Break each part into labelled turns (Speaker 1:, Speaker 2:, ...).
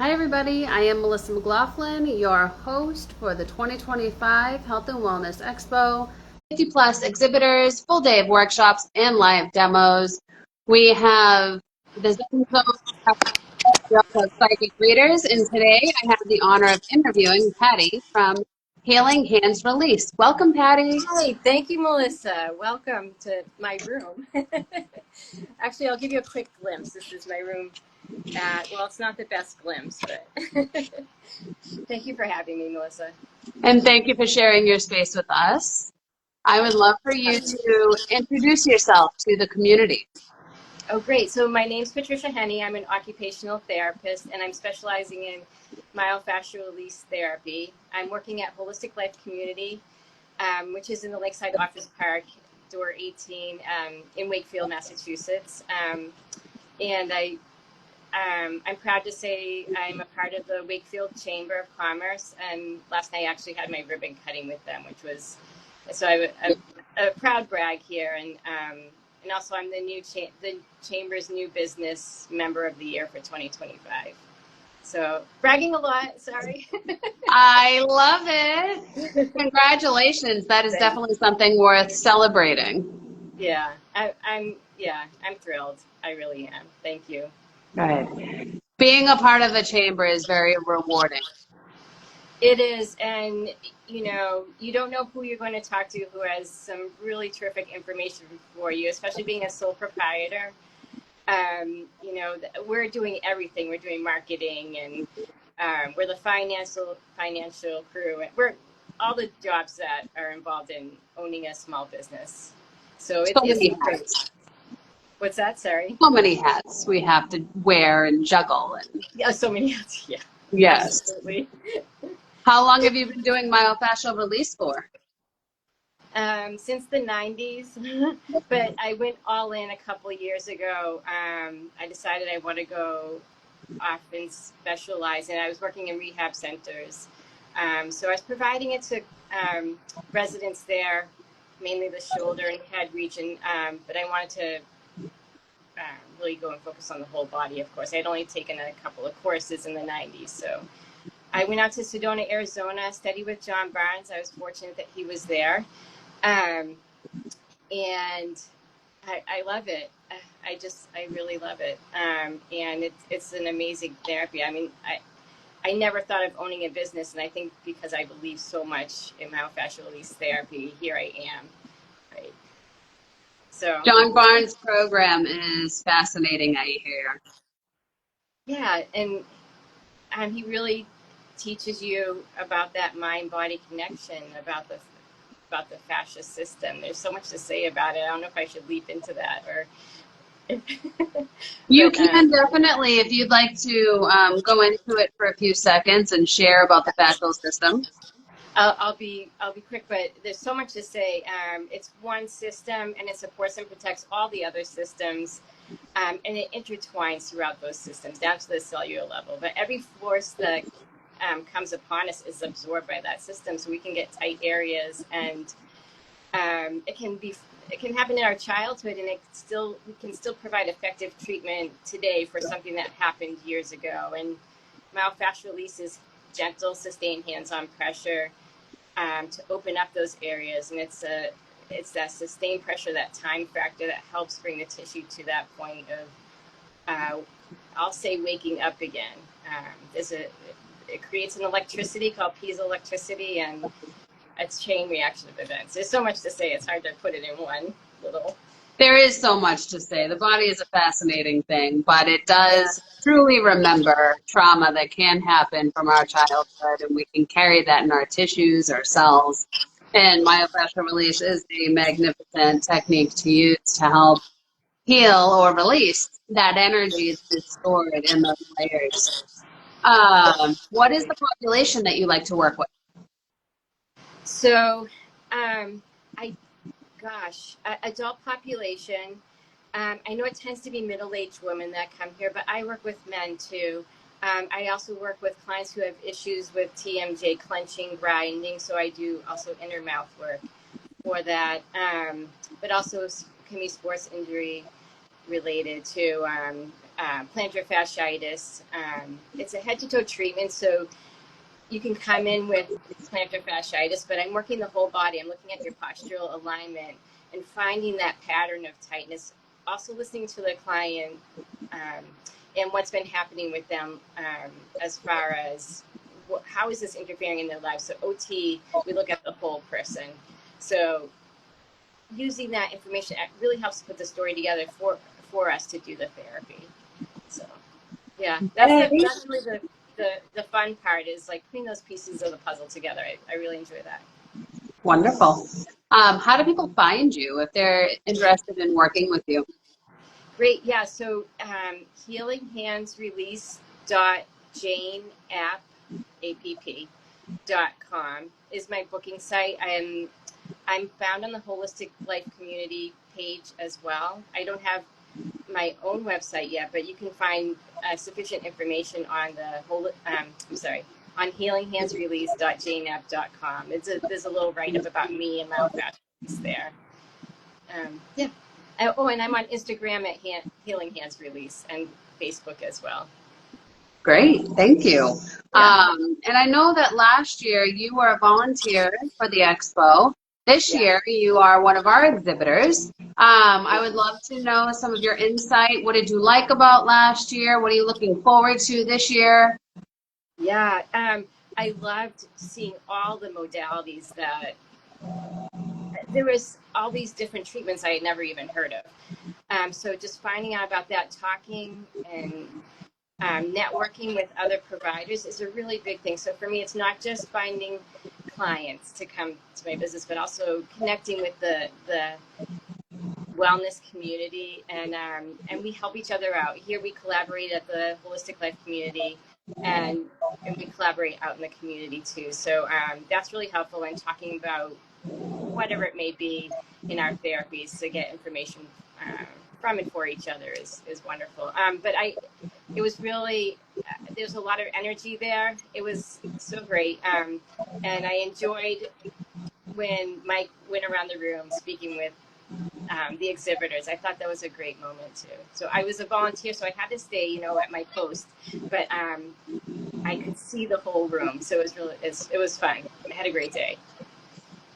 Speaker 1: Hi everybody, I am Melissa McLaughlin, your host for the 2025 Health and Wellness Expo. 50 plus exhibitors, full day of workshops and live demos. We have the Zen Zone, we also have psychic readers, and today I have the honor of interviewing Patti from Healing Hands Release. Welcome, Patti.
Speaker 2: Hi, thank you, Melissa. Welcome to my room. Actually, I'll give you a quick glimpse. This is my room. Well, it's not the best glimpse, but thank you for having me, Melissa.
Speaker 1: And thank you for sharing your space with us. I would love for you to introduce yourself to the community.
Speaker 2: Oh, great. So my name's Patricia Henni. I'm an occupational therapist, and I'm specializing in myofascial release therapy. I'm working at Holistic Life Community, which is in the Lakeside Office Park, door 18, in Wakefield, Massachusetts. And I'm proud to say I'm a part of the Wakefield Chamber of Commerce, and last night I actually had my ribbon cutting with them, which was, so I'm a proud brag here, and also I'm the Chamber's new business member of the year for 2025. So bragging a lot, sorry.
Speaker 1: I love it. Congratulations. That is definitely something worth celebrating.
Speaker 2: Yeah, I'm thrilled. I really am. Thank you.
Speaker 1: Right. Being a part of the chamber is very rewarding.
Speaker 2: It is, and you don't know who you're going to talk to who has some really terrific information for you, especially being a sole proprietor. We're doing everything. We're doing marketing, and we're the financial crew. We're all the jobs that are involved in owning a small business. So
Speaker 1: So
Speaker 2: it's
Speaker 1: many
Speaker 2: great.
Speaker 1: hats.
Speaker 2: What's that? Sorry.
Speaker 1: So many hats we have to wear and juggle.
Speaker 2: Yeah, so many hats. Yeah.
Speaker 1: Yes.
Speaker 2: Absolutely.
Speaker 1: How long have you been doing myofascial release for?
Speaker 2: Since the 90s, but I went all in a couple of years ago. I decided I want to go off and specialize, and I was working in rehab centers. So I was providing it to residents there, mainly the shoulder and head region, but I wanted to really go and focus on the whole body, of course. I had only taken a couple of courses in the 90s, so I went out to Sedona, Arizona, studied with John Barnes. I was fortunate that he was there. And I love it. I really love it. And it's an amazing therapy. I mean, I never thought of owning a business, and I think because I believe so much in myofascial release therapy, here I am. Right. So
Speaker 1: John Barnes' program is fascinating, I hear.
Speaker 2: yeah, and he really teaches you about that mind-body connection, about the fascia system. There's so much to say about it. I don't know if I should leap into that or.
Speaker 1: You can definitely, if you'd like to go into it for a few seconds and share about the fascial system.
Speaker 2: I'll be quick, but there's so much to say. It's one system, and it supports and protects all the other systems, and it intertwines throughout those systems down to the cellular level. But every force that comes upon us is absorbed by that system, so we can get tight areas, and it can happen in our childhood, and we can still provide effective treatment today for something that happened years ago. And myofascial release is gentle, sustained hands-on pressure to open up those areas, and it's that sustained pressure, that time factor that helps bring the tissue to that point of, I'll say, waking up again. It creates an electricity called piezoelectricity, and it's chain reaction of events. There's so much to say, it's hard to put it in one little.
Speaker 1: There is so much to say. The body is a fascinating thing, but it does truly remember trauma that can happen from our childhood, and we can carry that in our tissues, our cells. And myofascial release is a magnificent technique to use to help heal or release that energy that's stored in those layers. What is the population that you like to work with?
Speaker 2: So, adult population. I know it tends to be middle-aged women that come here, but I work with men too. I also work with clients who have issues with TMJ, clenching, grinding, so I do also inner mouth work for that. But also can be sports injury related to plantar fasciitis. It's a head-to-toe treatment, so you can come in with plantar fasciitis, but I'm working the whole body. I'm looking at your postural alignment and finding that pattern of tightness. Also listening to the client and what's been happening with them as far as how is this interfering in their lives. So OT, we look at the whole person. So using that information really helps put the story together for us to do the therapy. So yeah, that's really the fun part, is like putting those pieces of the puzzle together. I really enjoy that.
Speaker 1: Wonderful. How do people find you if they're interested in working with you?
Speaker 2: Great. Yeah. So healinghandsrelease.janeapp.com is my booking site. I'm found on the Holistic Life Community page as well. I don't have my own website yet, but you can find sufficient information on on healinghandsrelease.janeapp.com. There's a little write-up about me and my fashions there. Yeah. Oh, and I'm on Instagram at Healing Hands Release, and Facebook as well.
Speaker 1: Great, thank you.
Speaker 2: Yeah.
Speaker 1: And I know that last year you were a volunteer for the Expo. This year you are one of our exhibitors. I would love to know some of your insight. What did you like about last year? What are you looking forward to this year?
Speaker 2: Yeah, I loved seeing all the modalities that there was, all these different treatments I had never even heard of. So just finding out about that, talking and networking with other providers is a really big thing. So for me, it's not just finding clients to come to my business, but also connecting with the wellness community, and we help each other out. Here we collaborate at the Holistic Life Community, and we collaborate out in the community too. So that's really helpful in talking about whatever it may be in our therapies, to get information from and for each other is wonderful. But it was really, there's a lot of energy there. It was so great. And I enjoyed when Mike went around the room speaking with the exhibitors. I thought that was a great moment too. So I was a volunteer, so I had to stay, at my post, but I could see the whole room. So it was fun. I had a great day.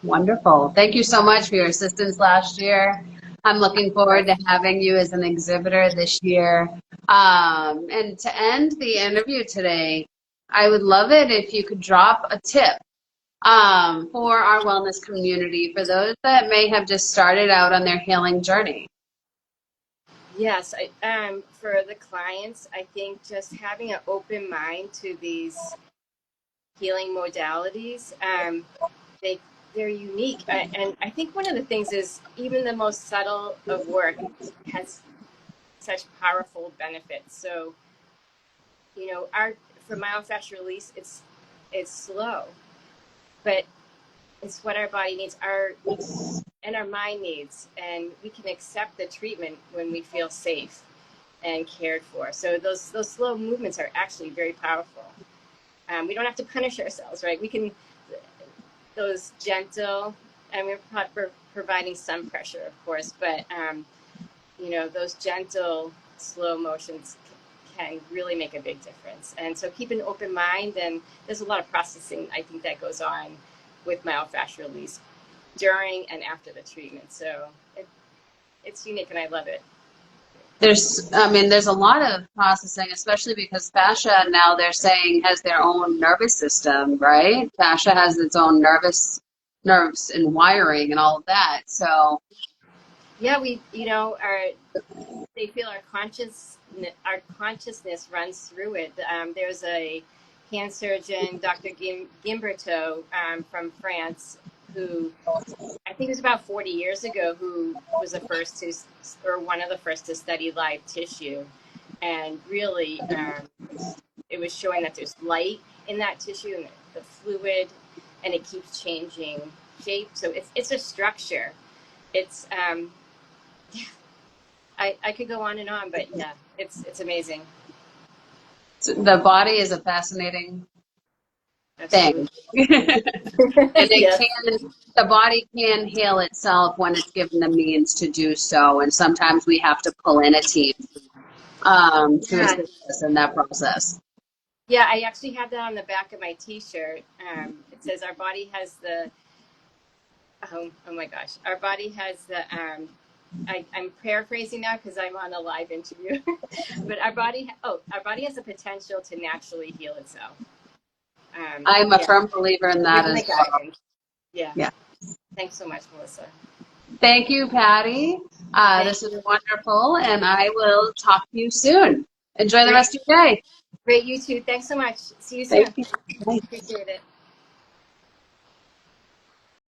Speaker 1: Wonderful. Thank you so much for your assistance last year. I'm looking forward to having you as an exhibitor this year. And to end the interview today, I would love it if you could drop a tip for our wellness community, for those that may have just started out on their healing journey.
Speaker 2: Yes, for the clients, I think just having an open mind to these healing modalities, they're unique. And I think one of the things is, even the most subtle of work has such powerful benefits. So, for myofascial release, it's slow, but it's what our body needs, and our mind needs, and we can accept the treatment when we feel safe and cared for. So those slow movements are actually very powerful. We don't have to punish ourselves, right? We can, those gentle, and we're providing some pressure, of course, but those gentle, slow motions can really make a big difference. And so keep an open mind, and there's a lot of processing, I think, that goes on with myofascial release during and after the treatment. So it's unique, and I love it.
Speaker 1: There's a lot of processing, especially because fascia now, they're saying, has their own nervous system, right? Fascia has its own nerves and wiring and all of that. So
Speaker 2: yeah, they feel our consciousness runs through it. There's a hand surgeon, Dr. Gimberto, from France, who I think it was about 40 years ago, who was one of the first to study live tissue, and really it was showing that there's light in that tissue and the fluid, and it keeps changing shape. So it's a structure. It's I could go on and on, but yeah, it's amazing.
Speaker 1: the body is a fascinating thing. And
Speaker 2: Yes.
Speaker 1: the body can heal itself when it's given the means to do so. And sometimes we have to pull in a team. to
Speaker 2: Yeah.
Speaker 1: assist us in that process.
Speaker 2: Yeah, I actually have that on the back of my T-shirt. It says our body has the oh my gosh, our body has the I'm paraphrasing now because I'm on a live interview, but our body has the potential to naturally heal itself.
Speaker 1: I'm a
Speaker 2: Yeah,
Speaker 1: firm believer in that
Speaker 2: given the
Speaker 1: as well.
Speaker 2: guidance. Yeah,
Speaker 1: Yeah.
Speaker 2: thanks so much, Melissa.
Speaker 1: Thank you, Patty.
Speaker 2: Thank
Speaker 1: This is wonderful, and I will talk to you soon. Enjoy the
Speaker 2: Great,
Speaker 1: rest of your day.
Speaker 2: great, you too. Thanks so much. See you
Speaker 1: Thank
Speaker 2: soon.
Speaker 1: you. Bye.
Speaker 2: Appreciate it.